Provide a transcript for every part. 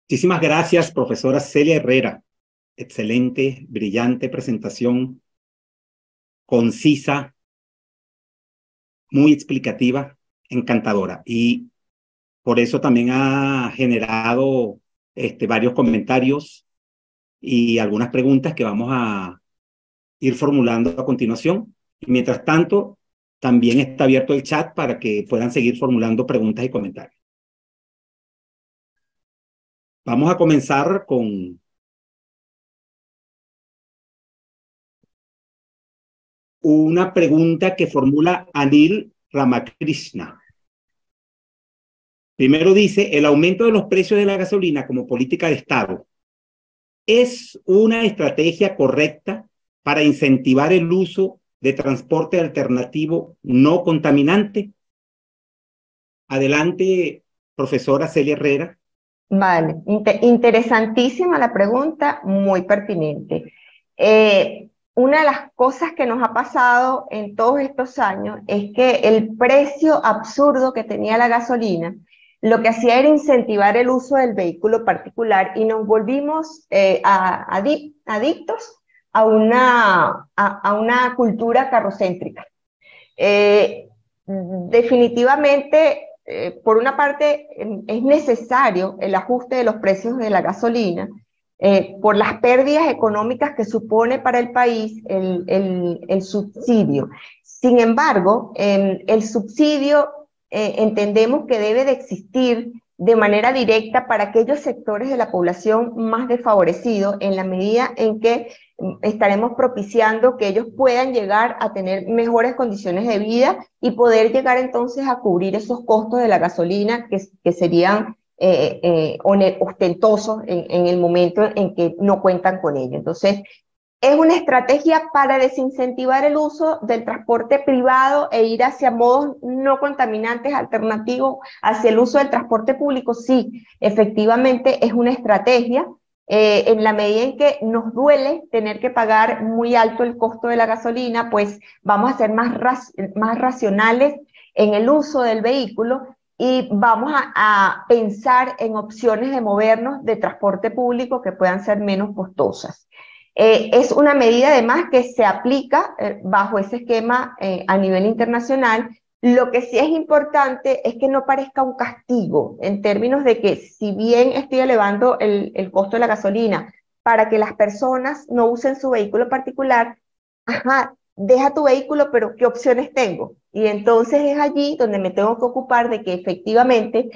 Muchísimas gracias, profesora Celia Herrera. Excelente, brillante presentación, concisa, muy explicativa, encantadora. Y por eso también ha generado varios comentarios y algunas preguntas que vamos a ir formulando a continuación. Y mientras tanto, también está abierto el chat para que puedan seguir formulando preguntas y comentarios. Vamos a comenzar con una pregunta que formula Anil Ramakrishna. Primero dice, el aumento de los precios de la gasolina como política de Estado es una estrategia correcta para incentivar el uso de transporte alternativo no contaminante. Adelante, profesora Celia Herrera. Vale, interesantísima la pregunta, muy pertinente. Una de las cosas que nos ha pasado en todos estos años es que el precio absurdo que tenía la gasolina lo que hacía era incentivar el uso del vehículo particular y nos volvimos adictos a una cultura carrocéntrica. Definitivamente, por una parte, es necesario el ajuste de los precios de la gasolina por las pérdidas económicas que supone para el país el subsidio. Sin embargo, el subsidio entendemos que debe de existir de manera directa para aquellos sectores de la población más desfavorecidos, en la medida en que estaremos propiciando que ellos puedan llegar a tener mejores condiciones de vida y poder llegar entonces a cubrir esos costos de la gasolina que serían ostentosos en el momento en que no cuentan con ello. Entonces, es una estrategia para desincentivar el uso del transporte privado e ir hacia modos no contaminantes alternativos, hacia el uso del transporte público. Sí, efectivamente es una estrategia en la medida en que nos duele tener que pagar muy alto el costo de la gasolina, pues vamos a ser más racionales en el uso del vehículo y vamos a pensar en opciones de movernos de transporte público que puedan ser menos costosas. Es una medida además que se aplica bajo ese esquema a nivel internacional. Lo que sí es importante es que no parezca un castigo en términos de que si bien estoy elevando el costo de la gasolina para que las personas no usen su vehículo particular, ajá, deja tu vehículo, pero ¿qué opciones tengo? Y entonces es allí donde me tengo que ocupar de que efectivamente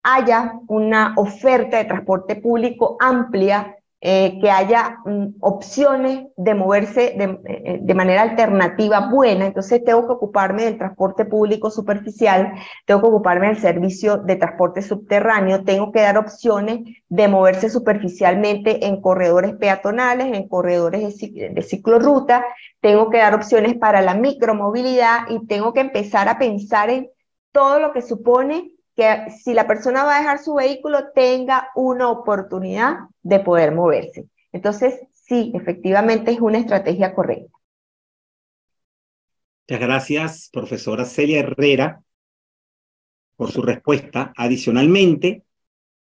haya una oferta de transporte público amplia, que haya opciones de moverse de manera alternativa buena. Entonces tengo que ocuparme del transporte público superficial, tengo que ocuparme del servicio de transporte subterráneo, tengo que dar opciones de moverse superficialmente en corredores peatonales, en corredores de ciclorruta, tengo que dar opciones para la micromovilidad y tengo que empezar a pensar en todo lo que supone que si la persona va a dejar su vehículo tenga una oportunidad de poder moverse. Entonces, sí, efectivamente es una estrategia correcta. Muchas gracias, profesora Celia Herrera, por su respuesta. Adicionalmente,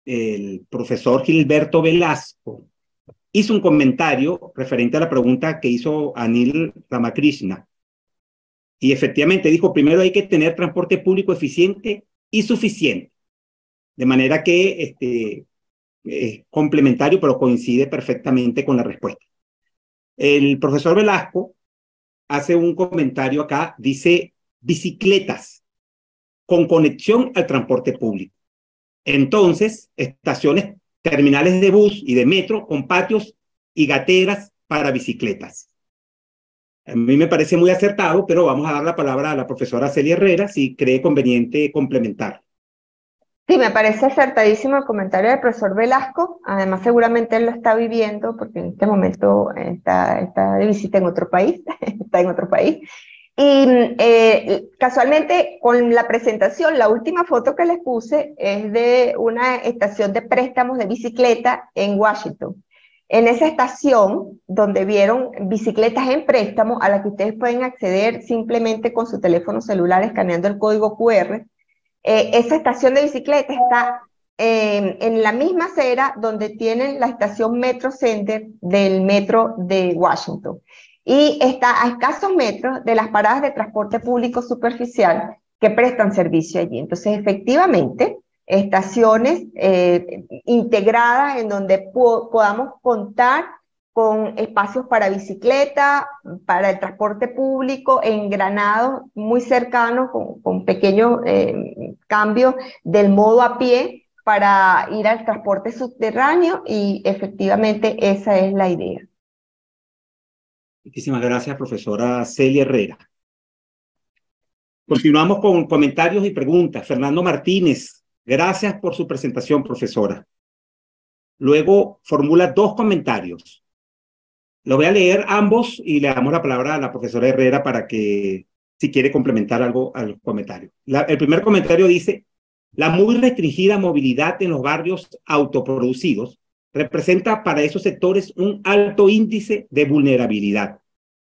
el profesor Gilberto Velasco hizo un comentario referente a la pregunta que hizo Anil Ramakrishna. Y efectivamente dijo, primero hay que tener transporte público eficiente y suficiente. De manera que es complementario, pero coincide perfectamente con la respuesta. El profesor Velasco hace un comentario acá, dice bicicletas con conexión al transporte público. Entonces, estaciones, terminales de bus y de metro con patios y gateras para bicicletas. A mí me parece muy acertado, pero vamos a dar la palabra a la profesora Celia Herrera si cree conveniente complementar. Sí, me parece acertadísimo el comentario del profesor Velasco. Además, seguramente él lo está viviendo porque en este momento está de visita en otro país, está en otro país. Y casualmente con la presentación, la última foto que les puse es de una estación de préstamos de bicicleta en Washington. En esa estación, donde vieron bicicletas en préstamo a las que ustedes pueden acceder simplemente con su teléfono celular escaneando el código QR, esa estación de bicicleta está en la misma acera donde tienen la estación Metro Center del metro de Washington. Y está a escasos metros de las paradas de transporte público superficial que prestan servicio allí. Entonces, efectivamente, estaciones integradas en donde podamos contar con espacios para bicicleta, para el transporte público, engranados muy cercanos, con pequeños cambios del modo a pie para ir al transporte subterráneo, y efectivamente esa es la idea. Muchísimas gracias, profesora Celia Herrera. Continuamos con comentarios y preguntas. Fernando Martínez, gracias por su presentación, profesora. Luego formula 2 comentarios. Los voy a leer ambos y le damos la palabra a la profesora Herrera para que, si quiere complementar algo al comentario. El primer comentario dice: la muy restringida movilidad en los barrios autoproducidos representa para esos sectores un alto índice de vulnerabilidad.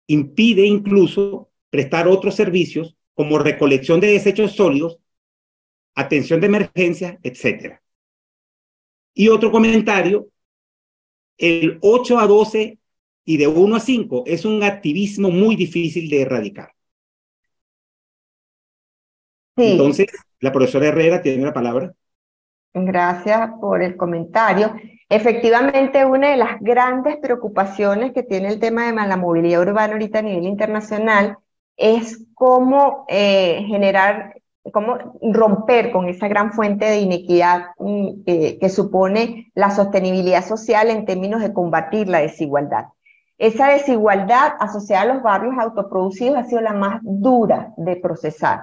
Impide incluso prestar otros servicios como recolección de desechos sólidos, atención de emergencias, etc. Y otro comentario: el 8 a 12 y de 1 a 5 es un activismo muy difícil de erradicar. Sí. Entonces, la profesora Herrera tiene la palabra. Gracias por el comentario. Efectivamente, una de las grandes preocupaciones que tiene el tema de la movilidad urbana ahorita a nivel internacional es cómo cómo romper con esa gran fuente de inequidad que supone la sostenibilidad social en términos de combatir la desigualdad. Esa desigualdad asociada a los barrios autoproducidos ha sido la más dura de procesar.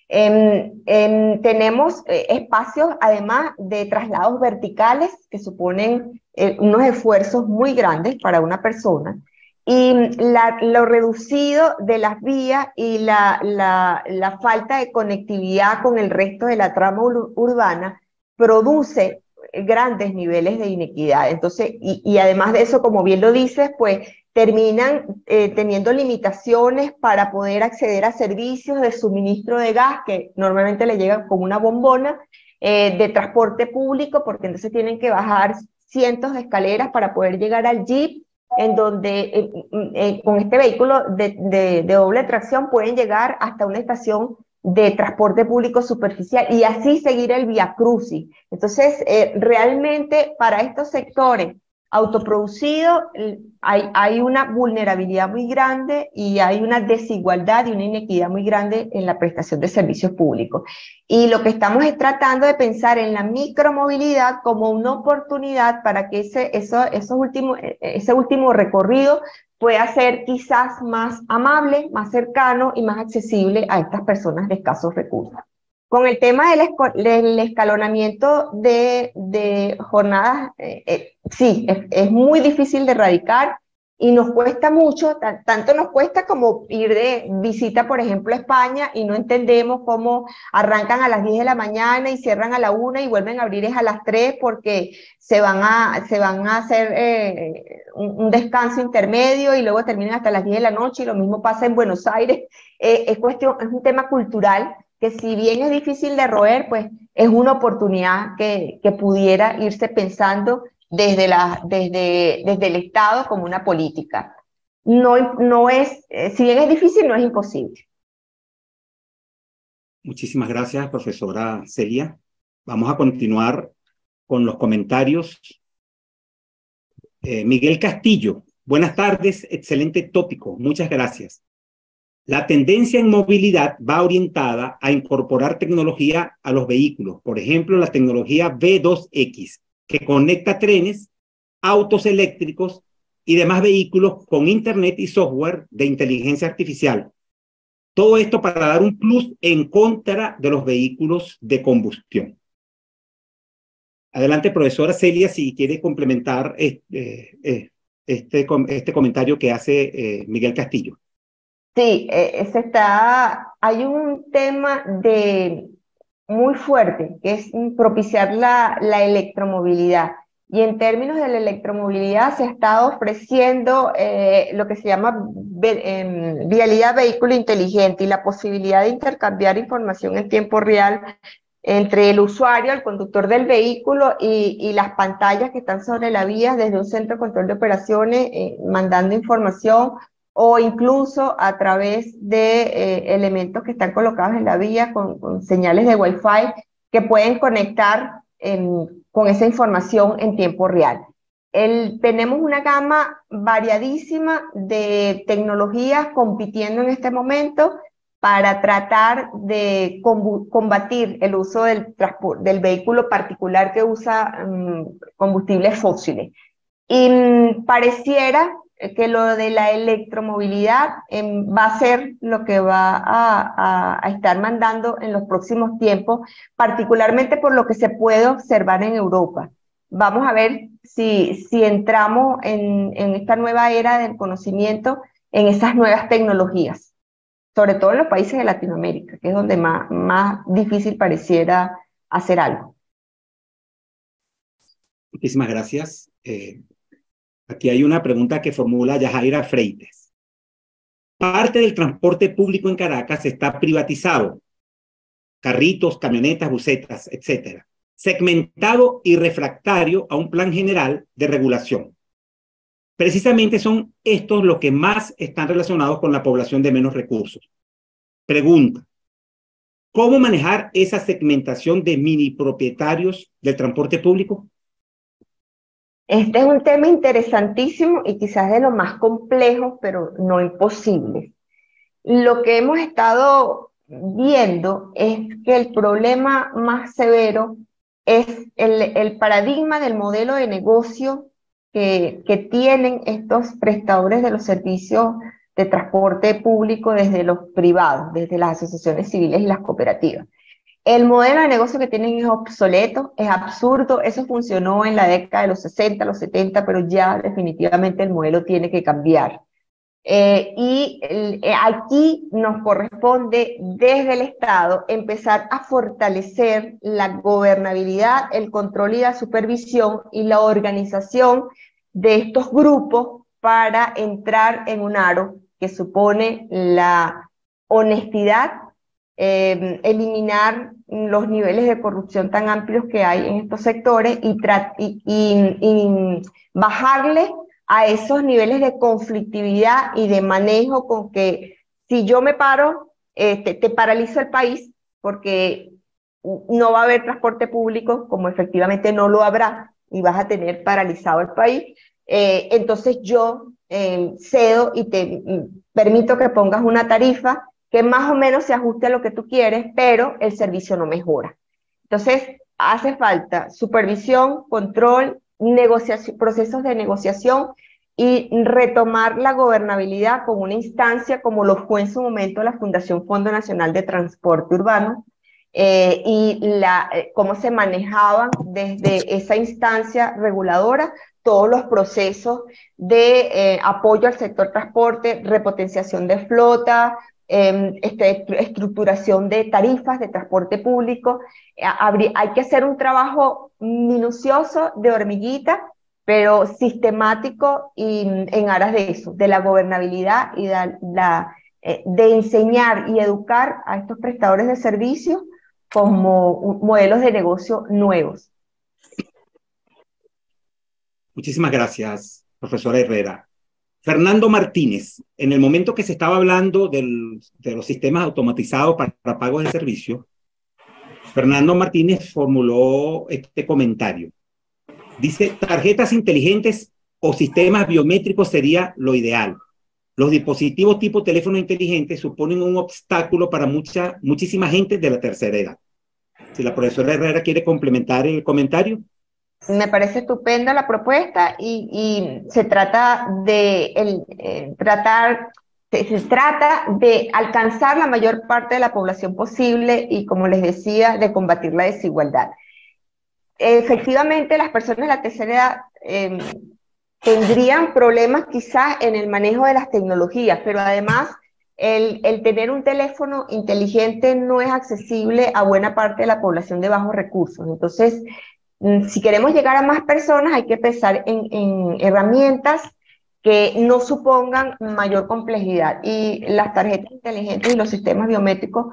Tenemos espacios, además, de traslados verticales que suponen unos esfuerzos muy grandes para una persona, y lo reducido de las vías y la falta de conectividad con el resto de la trama urbana produce grandes niveles de inequidad. Entonces, y además de eso, como bien lo dices, pues terminan teniendo limitaciones para poder acceder a servicios de suministro de gas, que normalmente le llegan con una bombona, de transporte público, porque entonces tienen que bajar cientos de escaleras para poder llegar al Jeep, en donde con este vehículo de doble tracción pueden llegar hasta una estación de transporte público superficial y así seguir el Vía Crucis. Entonces, realmente para estos sectores autoproducidos hay una vulnerabilidad muy grande y hay una desigualdad y una inequidad muy grande en la prestación de servicios públicos. Y lo que estamos es tratando de pensar en la micromovilidad como una oportunidad para que ese último recorrido pueda ser quizás más amable, más cercano y más accesible a estas personas de escasos recursos. Con el tema del escalonamiento de jornadas, sí, es muy difícil de erradicar y nos cuesta mucho, tanto nos cuesta como ir de visita, por ejemplo, a España, y no entendemos cómo arrancan a las 10 de la mañana y cierran a la 1 y vuelven a abrir a las 3 porque se van a hacer un descanso intermedio y luego terminan hasta las 10 de la noche, y lo mismo pasa en Buenos Aires. Es un tema cultural que, si bien es difícil de roer, pues es una oportunidad que pudiera irse pensando desde el Estado como una política. No es, si bien es difícil, no es imposible. Muchísimas gracias, profesora Celia. Vamos a continuar con los comentarios. Miguel Castillo, buenas tardes, excelente tópico, muchas gracias. La tendencia en movilidad va orientada a incorporar tecnología a los vehículos, por ejemplo, la tecnología V2X, que conecta trenes, autos eléctricos y demás vehículos con internet y software de inteligencia artificial. Todo esto para dar un plus en contra de los vehículos de combustión. Adelante, profesora Celia, si quiere complementar este comentario que hace Miguel Castillo. Sí, hay un tema muy fuerte, que es propiciar la electromovilidad. Y en términos de la electromovilidad se ha estado ofreciendo lo que se llama vialidad vehículo inteligente, y la posibilidad de intercambiar información en tiempo real entre el usuario, el conductor del vehículo y las pantallas que están sobre la vía desde un centro de control de operaciones, mandando información o incluso a través de elementos que están colocados en la vía con señales de Wi-Fi que pueden conectar con esa información en tiempo real. Tenemos una gama variadísima de tecnologías compitiendo en este momento para tratar de combatir el uso del vehículo particular que usa combustibles fósiles. Y pareciera que lo de la electromovilidad va a ser lo que va a estar mandando en los próximos tiempos, particularmente por lo que se puede observar en Europa. Vamos a ver si entramos en esta nueva era del conocimiento, en esas nuevas tecnologías, sobre todo en los países de Latinoamérica, que es donde más difícil pareciera hacer algo. Muchísimas gracias. Aquí hay una pregunta que formula Yajaira Freites. Parte del transporte público en Caracas está privatizado, carritos, camionetas, busetas, etcétera, segmentado y refractario a un plan general de regulación. Precisamente son estos los que más están relacionados con la población de menos recursos. Pregunta, ¿cómo manejar esa segmentación de mini propietarios del transporte público? Este es un tema interesantísimo y quizás de los más complejos, pero no imposibles. Lo que hemos estado viendo es que el problema más severo es el paradigma del modelo de negocio que tienen estos prestadores de los servicios de transporte público desde los privados, desde las asociaciones civiles y las cooperativas. El modelo de negocio que tienen es obsoleto, es absurdo, eso funcionó en la década de los 60, los 70, pero ya definitivamente el modelo tiene que cambiar. Aquí nos corresponde desde el Estado empezar a fortalecer la gobernabilidad, el control y la supervisión y la organización de estos grupos para entrar en un aro que supone la honestidad, eliminar los niveles de corrupción tan amplios que hay en estos sectores y bajarle a esos niveles de conflictividad y de manejo con que si yo me paro, te paralizo el país porque no va a haber transporte público, como efectivamente no lo habrá, y vas a tener paralizado el país. Entonces yo cedo y te permito que pongas una tarifa que más o menos se ajuste a lo que tú quieres, pero el servicio no mejora. Entonces hace falta supervisión, control, procesos de negociación y retomar la gobernabilidad con una instancia como lo fue en su momento la Fundación Fondo Nacional de Transporte Urbano, cómo se manejaban desde esa instancia reguladora todos los procesos de apoyo al sector transporte, repotenciación de flota, estructuración de tarifas de transporte público. Hay que hacer un trabajo minucioso de hormiguita, pero sistemático y en aras de eso, de la gobernabilidad y de enseñar y educar a estos prestadores de servicios como modelos de negocio nuevos. Muchísimas gracias, profesora Herrera. Fernando Martínez, en el momento que se estaba hablando de los sistemas automatizados para pagos de servicio, Fernando Martínez formuló este comentario. Dice, tarjetas inteligentes o sistemas biométricos sería lo ideal. Los dispositivos tipo teléfono inteligente suponen un obstáculo para muchísima gente de la tercera edad. Si la profesora Herrera quiere complementar el comentario. Me parece estupenda la propuesta y se trata se trata de alcanzar la mayor parte de la población posible y, como les decía, de combatir la desigualdad. Efectivamente, las personas de la tercera edad tendrían problemas quizás en el manejo de las tecnologías, pero además el tener un teléfono inteligente no es accesible a buena parte de la población de bajos recursos. Entonces, si queremos llegar a más personas, hay que pensar en herramientas que no supongan mayor complejidad. Y las tarjetas inteligentes y los sistemas biométricos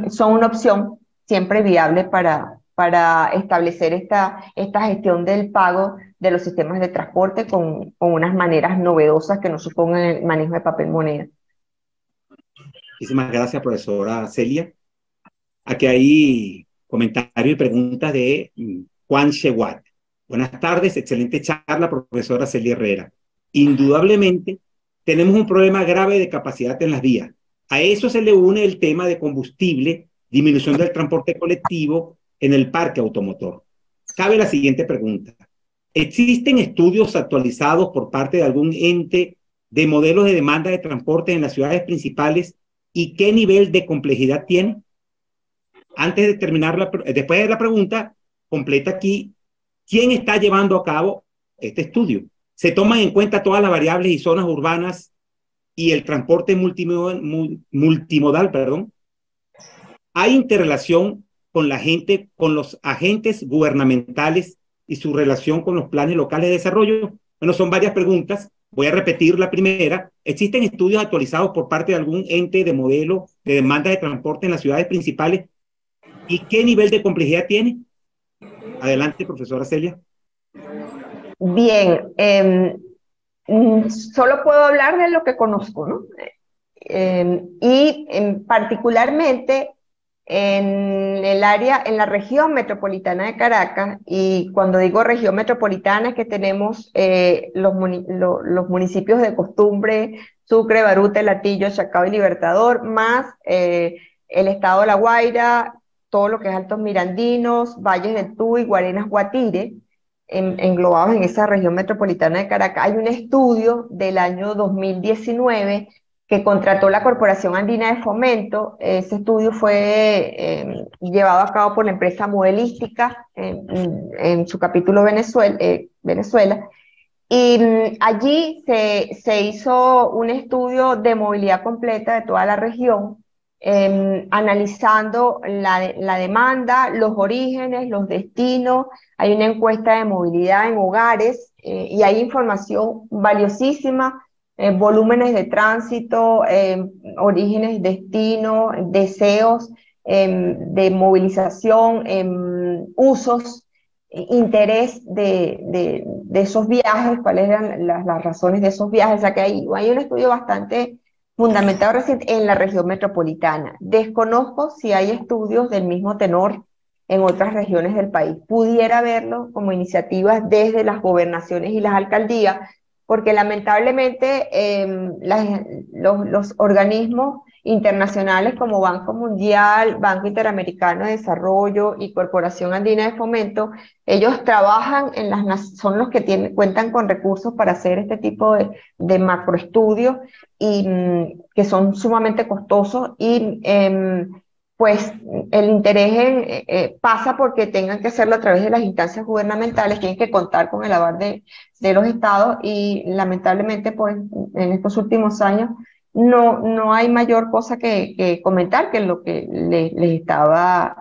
son una opción siempre viable para establecer esta gestión del pago de los sistemas de transporte con unas maneras novedosas que no supongan el manejo de papel moneda. Muchísimas gracias, profesora Celia. Aquí hay comentarios y preguntas de Juan Shewat. Buenas tardes, excelente charla, profesora Celia Herrera. Indudablemente, tenemos un problema grave de capacidad en las vías. A eso se le une el tema de combustible, disminución del transporte colectivo en el parque automotor. Cabe la siguiente pregunta. ¿Existen estudios actualizados por parte de algún ente de modelos de demanda de transporte en las ciudades principales y qué nivel de complejidad tiene? Antes de terminar, después de la pregunta, completa aquí, ¿quién está llevando a cabo este estudio? ¿Se toman en cuenta todas las variables y zonas urbanas y el transporte multimodal, perdón? ¿Hay interrelación con la gente, con los agentes gubernamentales y su relación con los planes locales de desarrollo? Bueno, son varias preguntas. Voy a repetir la primera. ¿Existen estudios actualizados por parte de algún ente de modelo de demanda de transporte en las ciudades principales? ¿Y qué nivel de complejidad tiene? Adelante, profesora Celia. Bien, solo puedo hablar de lo que conozco, ¿no? Particularmente en el área, en la región metropolitana de Caracas, y cuando digo región metropolitana es que tenemos los municipios de costumbre, Sucre, Baruta, Latillo, Chacao y Libertador, más el estado de La Guaira, todo lo que es Altos Mirandinos, Valles del Tuy, Guarenas, Guatire, englobados en esa región metropolitana de Caracas. Hay un estudio del año 2019 que contrató la Corporación Andina de Fomento. Ese estudio fue llevado a cabo por la empresa Modelística en su capítulo Venezuela. Y allí se hizo un estudio de movilidad completa de toda la región, analizando la demanda, los orígenes, los destinos. Hay una encuesta de movilidad en hogares y hay información valiosísima, volúmenes de tránsito, orígenes, destinos, deseos de movilización, usos, interés de esos viajes, cuáles eran las razones de esos viajes. O sea que hay un estudio bastante fundamentado reciente en la región metropolitana. Desconozco si hay estudios del mismo tenor en otras regiones del país. Pudiera verlo como iniciativas desde las gobernaciones y las alcaldías, porque lamentablemente los organismos internacionales como Banco Mundial, Banco Interamericano de Desarrollo y Corporación Andina de Fomento, ellos trabajan son los que cuentan con recursos para hacer este tipo de macroestudios y que son sumamente costosos y pues el interés pasa porque tengan que hacerlo a través de las instancias gubernamentales, tienen que contar con el aval de los estados y lamentablemente pues en estos últimos años no hay mayor cosa que comentar que lo que les estaba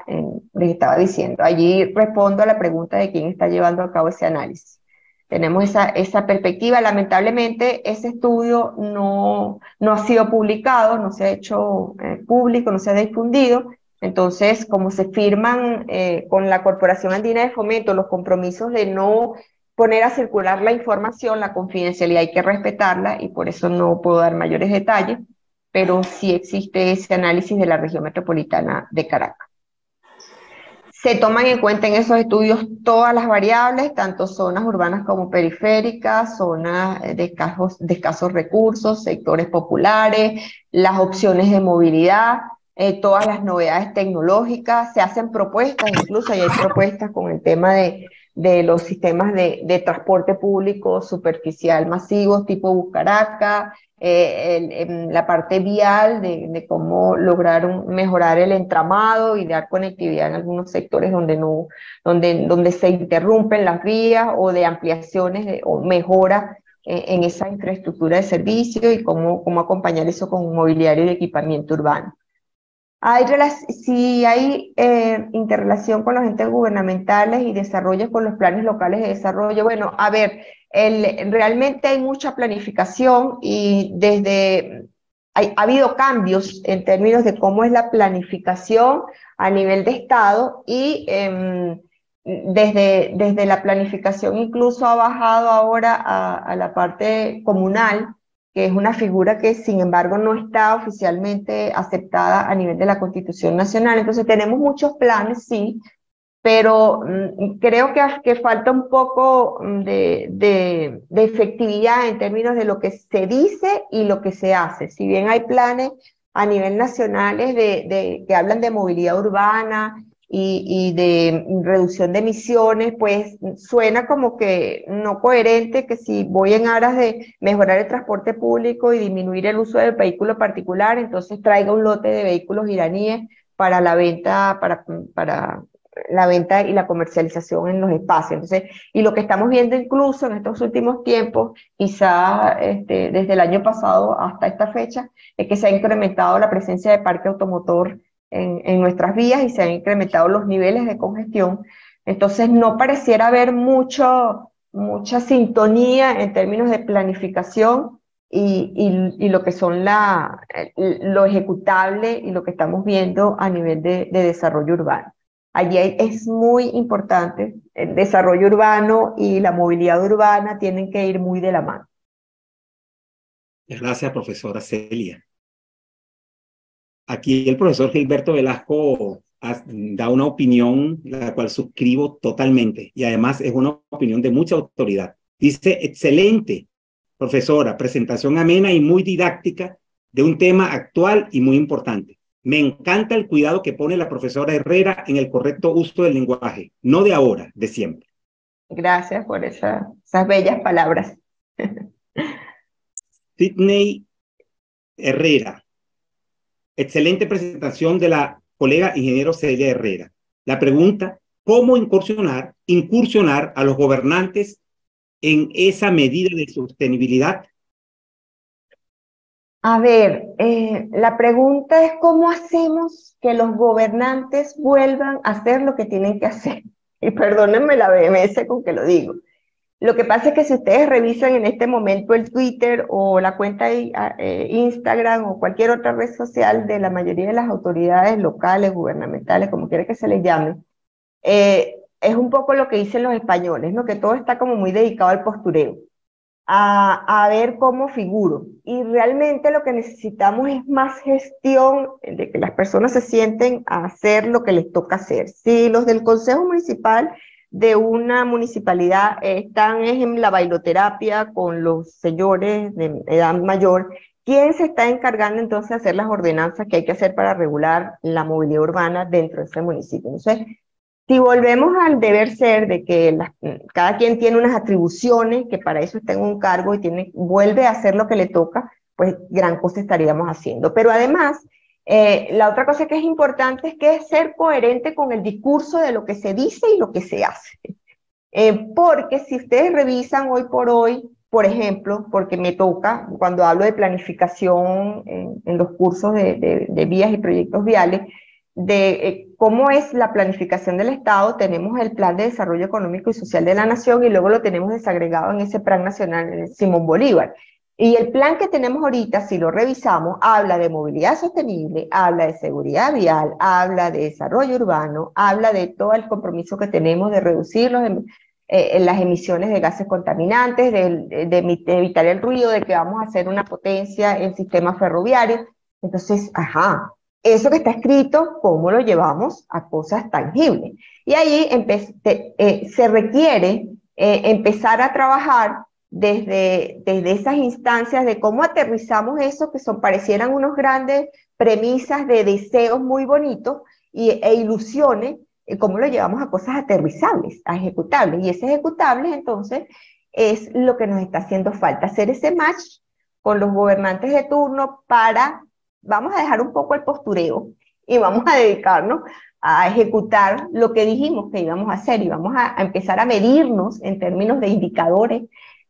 diciendo. Allí respondo a la pregunta de quién está llevando a cabo ese análisis. Tenemos esa perspectiva. Lamentablemente ese estudio no ha sido publicado, no se ha hecho público, no se ha difundido. Entonces, como se firman con la Corporación Andina de Fomento los compromisos de no poner a circular la información, la confidencialidad hay que respetarla y por eso no puedo dar mayores detalles, pero sí existe ese análisis de la región metropolitana de Caracas. Se toman en cuenta en esos estudios todas las variables, tanto zonas urbanas como periféricas, zonas de escasos recursos, sectores populares, las opciones de movilidad, todas las novedades tecnológicas. Se hacen propuestas, incluso hay propuestas con el tema de los sistemas de transporte público superficial masivos tipo Buscaraca, la parte vial de cómo lograr mejorar el entramado y dar conectividad en algunos sectores donde se interrumpen las vías, o de ampliaciones o mejora en esa infraestructura de servicio, y cómo acompañar eso con mobiliario y equipamiento urbano. Si hay interrelación con los entes gubernamentales y desarrollo con los planes locales de desarrollo. Bueno, a ver, realmente hay mucha planificación y desde ha habido cambios en términos de cómo es la planificación a nivel de Estado y desde la planificación incluso ha bajado ahora a la parte comunal, que es una figura que sin embargo no está oficialmente aceptada a nivel de la Constitución Nacional. Entonces tenemos muchos planes, sí, pero creo que falta un poco de efectividad en términos de lo que se dice y lo que se hace. Si bien hay planes a nivel nacionales que hablan de movilidad urbana y de reducción de emisiones, pues suena como que no coherente que si voy en aras de mejorar el transporte público y disminuir el uso del vehículo particular, entonces traiga un lote de vehículos iraníes para la venta, para la venta y la comercialización en los espacios. Entonces, y lo que estamos viendo incluso en estos últimos tiempos, quizá desde el año pasado hasta esta fecha, es que se ha incrementado la presencia de parque automotor en nuestras vías y se han incrementado los niveles de congestión. Entonces, no pareciera haber mucha sintonía en términos de planificación y lo que son lo ejecutable y lo que estamos viendo a nivel de desarrollo urbano. Allí es muy importante, el desarrollo urbano y la movilidad urbana tienen que ir muy de la mano. Gracias, profesora Celia. Aquí el profesor Gilberto Velasco da una opinión la cual suscribo totalmente y además es una opinión de mucha autoridad. Dice, excelente, profesora, presentación amena y muy didáctica de un tema actual y muy importante. Me encanta el cuidado que pone la profesora Herrera en el correcto uso del lenguaje, no de ahora, de siempre. Gracias por esas bellas palabras. Sidney Herrera. Excelente presentación de la colega ingeniero Celia Herrera. La pregunta, ¿cómo incursionar a los gobernantes en esa medida de sostenibilidad? A ver, la pregunta es cómo hacemos que los gobernantes vuelvan a hacer lo que tienen que hacer. Y perdónenme la vehemencia con que lo digo. Lo que pasa es que si ustedes revisan en este momento el Twitter o la cuenta Instagram o cualquier otra red social de la mayoría de las autoridades locales, gubernamentales, como quiera que se les llame, es un poco lo que dicen los españoles, ¿no? Que todo está como muy dedicado al postureo, a ver cómo figuro. Y realmente lo que necesitamos es más gestión, de que las personas se sienten a hacer lo que les toca hacer. Si los del Consejo Municipal de una municipalidad están en la bailoterapia con los señores de edad mayor, ¿quién se está encargando entonces de hacer las ordenanzas que hay que hacer para regular la movilidad urbana dentro de ese municipio? Entonces, si volvemos al deber ser de que cada quien tiene unas atribuciones, que para eso está en un cargo y vuelve a hacer lo que le toca, pues gran cosa estaríamos haciendo. Pero además, la otra cosa que es importante es que es ser coherente con el discurso de lo que se dice y lo que se hace. Porque si ustedes revisan hoy por hoy, por ejemplo, porque me toca, cuando hablo de planificación en los cursos de vías y proyectos viales, de cómo es la planificación del Estado, tenemos el Plan de Desarrollo Económico y Social de la Nación y luego lo tenemos desagregado en ese Plan Nacional Simón Bolívar. Y el plan que tenemos ahorita, si lo revisamos, habla de movilidad sostenible, habla de seguridad vial, habla de desarrollo urbano, habla de todo el compromiso que tenemos de reducir las emisiones de gases contaminantes, de evitar el ruido, de que vamos a hacer una potencia en sistemas ferroviarios. Entonces, eso que está escrito, ¿cómo lo llevamos a cosas tangibles? Y ahí se requiere empezar a trabajar desde esas instancias de cómo aterrizamos eso, que parecieran unos grandes premisas de deseos muy bonitos e ilusiones, cómo lo llevamos a cosas aterrizables, a ejecutables. Y ese ejecutables, entonces, es lo que nos está haciendo falta, hacer ese match con los gobernantes de turno vamos a dejar un poco el postureo y vamos a dedicarnos a ejecutar lo que dijimos que íbamos a hacer y vamos a empezar a medirnos en términos de indicadores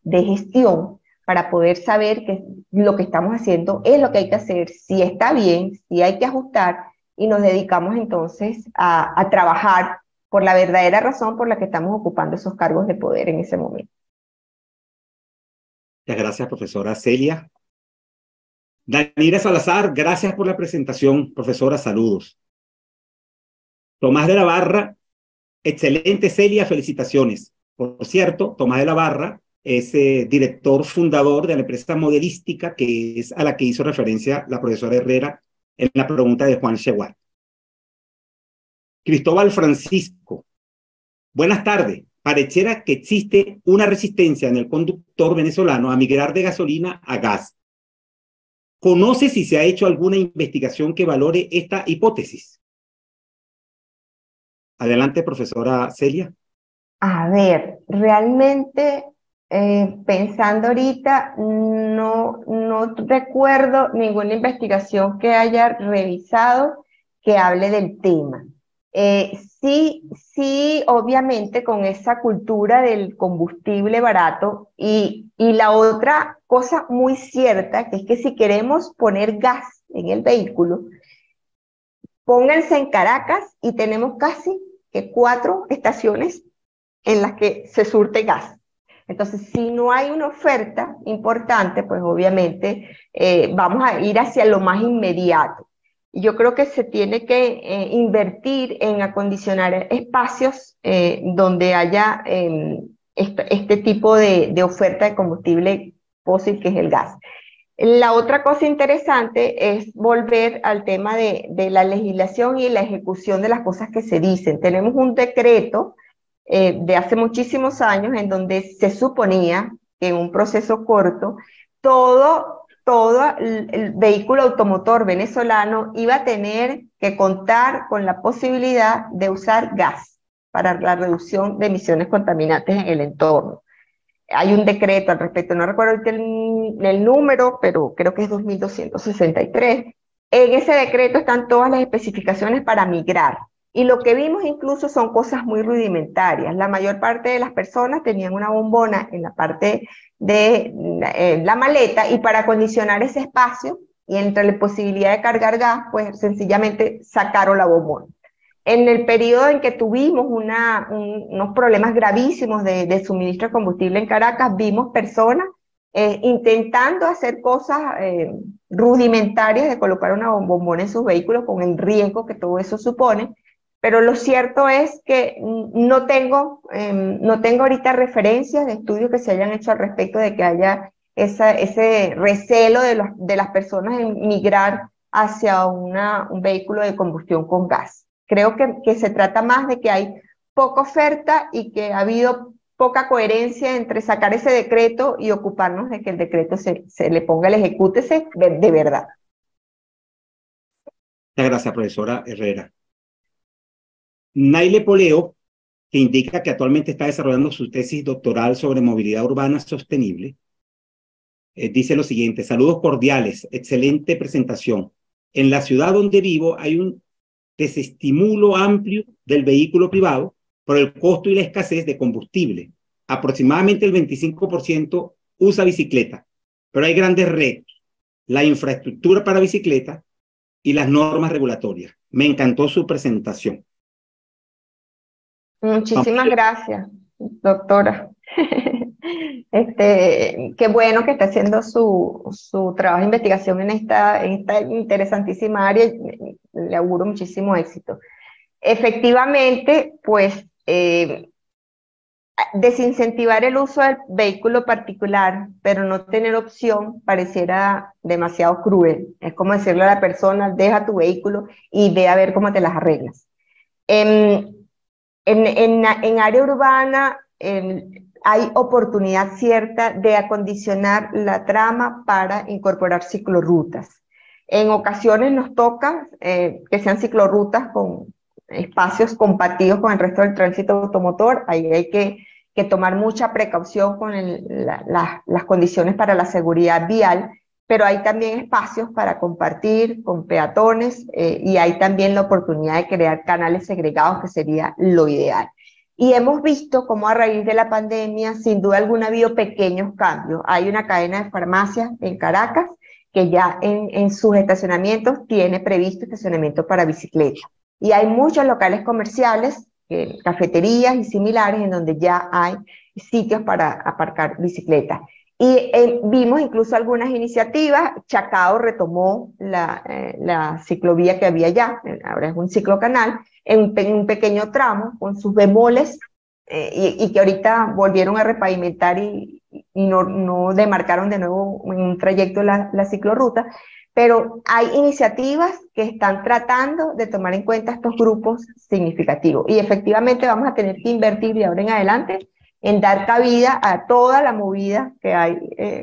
de gestión para poder saber que lo que estamos haciendo es lo que hay que hacer, si está bien, si hay que ajustar y nos dedicamos entonces a trabajar por la verdadera razón por la que estamos ocupando esos cargos de poder en ese momento. Muchas gracias, profesora Celia. Danira Salazar, gracias por la presentación, profesora, saludos. Tomás de la Barra, excelente Celia, felicitaciones. Por cierto, Tomás de la Barra es director fundador de la empresa modelística que es a la que hizo referencia la profesora Herrera en la pregunta de Juan Chewat. Cristóbal Francisco, buenas tardes. Pareciera que existe una resistencia en el conductor venezolano a migrar de gasolina a gas. ¿Conoce si se ha hecho alguna investigación que valore esta hipótesis? Adelante, profesora Celia. A ver, realmente pensando ahorita, no recuerdo ninguna investigación que haya revisado que hable del tema. Sí, obviamente con esa cultura del combustible barato y la otra cosa muy cierta, que es que si queremos poner gas en el vehículo, pónganse en Caracas y tenemos casi que 4 estaciones en las que se surte gas. Entonces, si no hay una oferta importante, pues obviamente vamos a ir hacia lo más inmediato. Yo creo que se tiene que invertir en acondicionar espacios donde haya este tipo de oferta de combustible fósil, que es el gas. La otra cosa interesante es volver al tema de la legislación y la ejecución de las cosas que se dicen. Tenemos un decreto de hace muchísimos años en donde se suponía que en un proceso corto todo el vehículo automotor venezolano iba a tener que contar con la posibilidad de usar gas para la reducción de emisiones contaminantes en el entorno. Hay un decreto al respecto, no recuerdo ahorita el número, pero creo que es 2263. En ese decreto están todas las especificaciones para migrar. Y lo que vimos incluso son cosas muy rudimentarias. La mayor parte de las personas tenían una bombona en la parte de la maleta, y para acondicionar ese espacio y entre la posibilidad de cargar gas, pues sencillamente sacaron la bombona. En el periodo en que tuvimos unos problemas gravísimos de suministro de combustible en Caracas, vimos personas intentando hacer cosas rudimentarias de colocar una bombona en sus vehículos con el riesgo que todo eso supone. Pero lo cierto es que no tengo ahorita referencias de estudios que se hayan hecho al respecto de que haya ese recelo de las personas en migrar hacia un vehículo de combustión con gas. Creo que se trata más de que hay poca oferta y que ha habido poca coherencia entre sacar ese decreto y ocuparnos de que el decreto se le ponga el ejecútese de verdad. Muchas gracias, profesora Herrera. Naile Poleo, que indica que actualmente está desarrollando su tesis doctoral sobre movilidad urbana sostenible, dice lo siguiente: saludos cordiales, excelente presentación. En la ciudad donde vivo hay un desestimulo amplio del vehículo privado por el costo y la escasez de combustible. Aproximadamente el 25% usa bicicleta, pero hay grandes retos: la infraestructura para bicicleta y las normas regulatorias. Me encantó su presentación. Muchísimas gracias, doctora. Qué bueno que está haciendo su trabajo de investigación en esta interesantísima área. Le auguro muchísimo éxito. Efectivamente, pues desincentivar el uso del vehículo particular, pero no tener opción, pareciera demasiado cruel. Es como decirle a la persona: deja tu vehículo y ve a ver cómo te las arreglas. En área urbana hay oportunidad cierta de acondicionar la trama para incorporar ciclorrutas. En ocasiones nos toca que sean ciclorrutas con espacios compartidos con el resto del tránsito automotor. Ahí hay que tomar mucha precaución con las condiciones para la seguridad vial, pero hay también espacios para compartir con peatones y hay también la oportunidad de crear canales segregados, que sería lo ideal. Y hemos visto cómo a raíz de la pandemia, sin duda alguna, ha habido pequeños cambios. Hay una cadena de farmacias en Caracas que ya en sus estacionamientos tiene previsto estacionamiento para bicicleta. Y hay muchos locales comerciales, cafeterías y similares, en donde ya hay sitios para aparcar bicicletas. Y vimos incluso algunas iniciativas. Chacao retomó la ciclovía que había ya, ahora es un ciclocanal, en un pequeño tramo con sus bemoles, y que ahorita volvieron a repavimentar y no demarcaron de nuevo en un trayecto la ciclorruta. Pero hay iniciativas que están tratando de tomar en cuenta estos grupos significativos. Y efectivamente vamos a tener que invertir de ahora en adelante en dar cabida a toda la movida que hay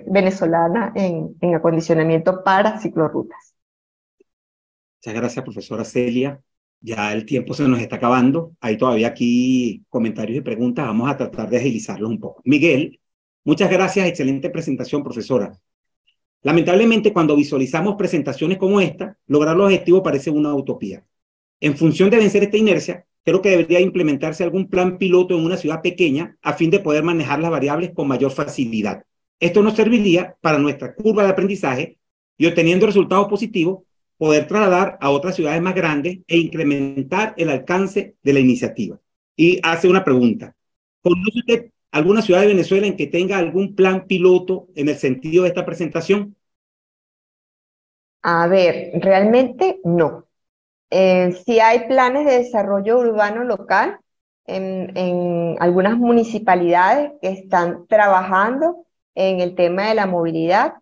venezolana en acondicionamiento para ciclorrutas. Muchas gracias, profesora Celia. Ya el tiempo se nos está acabando. Hay todavía aquí comentarios y preguntas. Vamos a tratar de agilizarlos un poco. Miguel, muchas gracias. Excelente presentación, profesora. Lamentablemente, cuando visualizamos presentaciones como esta, lograr los objetivos parece una utopía. En función de vencer esta inercia, creo que debería implementarse algún plan piloto en una ciudad pequeña a fin de poder manejar las variables con mayor facilidad. Esto nos serviría para nuestra curva de aprendizaje y, obteniendo resultados positivos, poder trasladar a otras ciudades más grandes e incrementar el alcance de la iniciativa. Y hace una pregunta. ¿Conoce usted alguna ciudad de Venezuela en que tenga algún plan piloto en el sentido de esta presentación? A ver, realmente no. Sí hay planes de desarrollo urbano local en algunas municipalidades que están trabajando en el tema de la movilidad.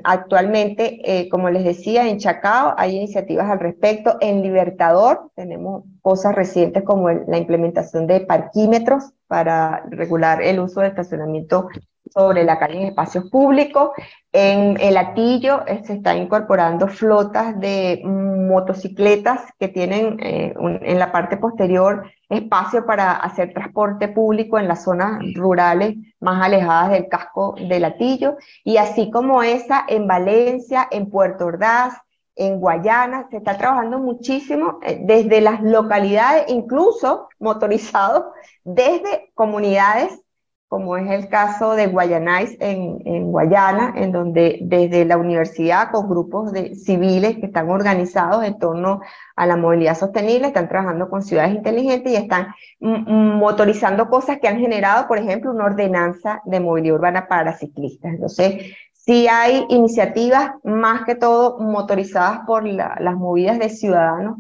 Actualmente, como les decía, en Chacao hay iniciativas al respecto. En Libertador tenemos cosas recientes como la implementación de parquímetros para regular el uso de estacionamiento sobre la calle en espacios públicos. En el Hatillo se están incorporando flotas de motocicletas que tienen en la parte posterior espacio para hacer transporte público en las zonas rurales más alejadas del casco del Hatillo, y así como esa en Valencia, en Puerto Ordaz, en Guayana, se está trabajando muchísimo desde las localidades, incluso motorizados, desde comunidades, como es el caso de Guayanais en Guayana, en donde desde la universidad con grupos de civiles que están organizados en torno a la movilidad sostenible, están trabajando con ciudades inteligentes y están motorizando cosas que han generado, por ejemplo, una ordenanza de movilidad urbana para ciclistas. Entonces, sí hay iniciativas más que todo motorizadas por las movidas de ciudadanos,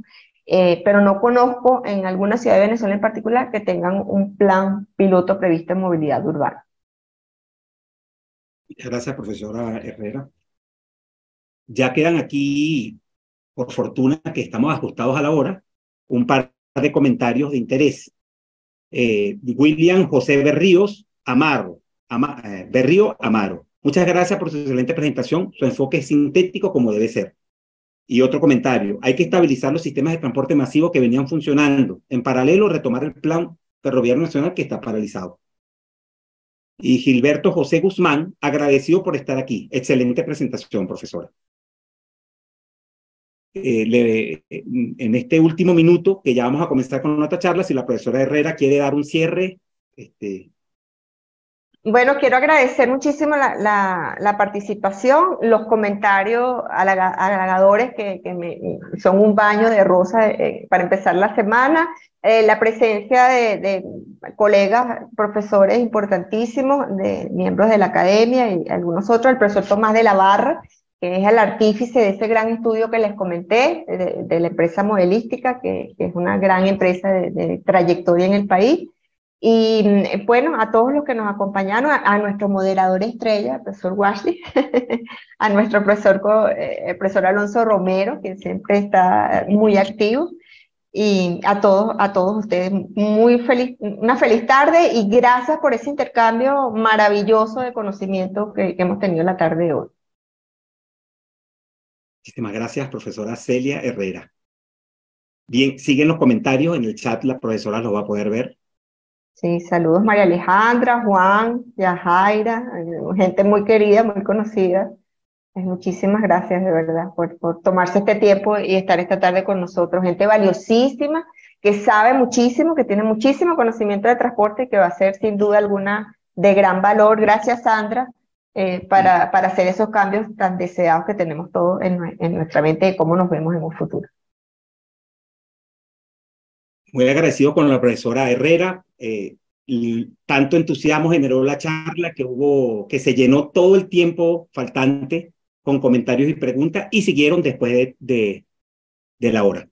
pero no conozco en alguna ciudad de Venezuela en particular que tengan un plan piloto previsto en movilidad urbana. Gracias, profesora Herrera. Ya quedan aquí, por fortuna que estamos ajustados a la hora, un par de comentarios de interés. William José Berríos Berrío Amaro. Muchas gracias por su excelente presentación. Su enfoque es sintético como debe ser. Y otro comentario, hay que estabilizar los sistemas de transporte masivo que venían funcionando. En paralelo, retomar el plan ferroviario nacional que está paralizado. Y Gilberto José Guzmán, agradecido por estar aquí. Excelente presentación, profesora. En este último minuto, que ya vamos a comenzar con nuestra charla, si la profesora Herrera quiere dar un cierre. Bueno, quiero agradecer muchísimo la participación, los comentarios halagadores que son un baño de rosa para empezar la semana, la presencia de colegas, profesores importantísimos, de miembros de la academia y algunos otros, el profesor Tomás de la Barra, que es el artífice de ese gran estudio que les comenté, de la empresa modelística, que es una gran empresa de trayectoria en el país. Y bueno, a todos los que nos acompañaron, a nuestro moderador estrella, el profesor Washley, a nuestro profesor Alonso Romero, que siempre está muy activo, y a todos ustedes, una feliz tarde y gracias por ese intercambio maravilloso de conocimiento que hemos tenido la tarde de hoy. Muchísimas gracias, profesora Celia Herrera. Bien, siguen los comentarios en el chat, la profesora los va a poder ver. Sí, saludos María Alejandra, Juan, Yajaira, gente muy querida, muy conocida. Muchísimas gracias de verdad por tomarse este tiempo y estar esta tarde con nosotros. Gente valiosísima, que sabe muchísimo, que tiene muchísimo conocimiento de transporte y que va a ser sin duda alguna de gran valor. Gracias, Sandra, para hacer esos cambios tan deseados que tenemos todos en nuestra mente de cómo nos vemos en un futuro. Muy agradecido con la profesora Herrera. tanto entusiasmo generó la charla que se llenó todo el tiempo faltante con comentarios y preguntas y siguieron después de la hora.